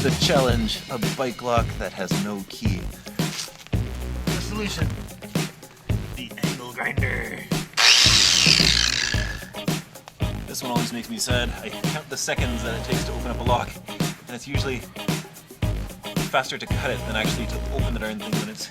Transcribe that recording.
The challenge, a bike lock that has no key. The solution, the angle grinder. This one always makes me sad. I count the seconds that it takes to open up a lock, and it's usually faster to cut it than actually to open the darn thing when it's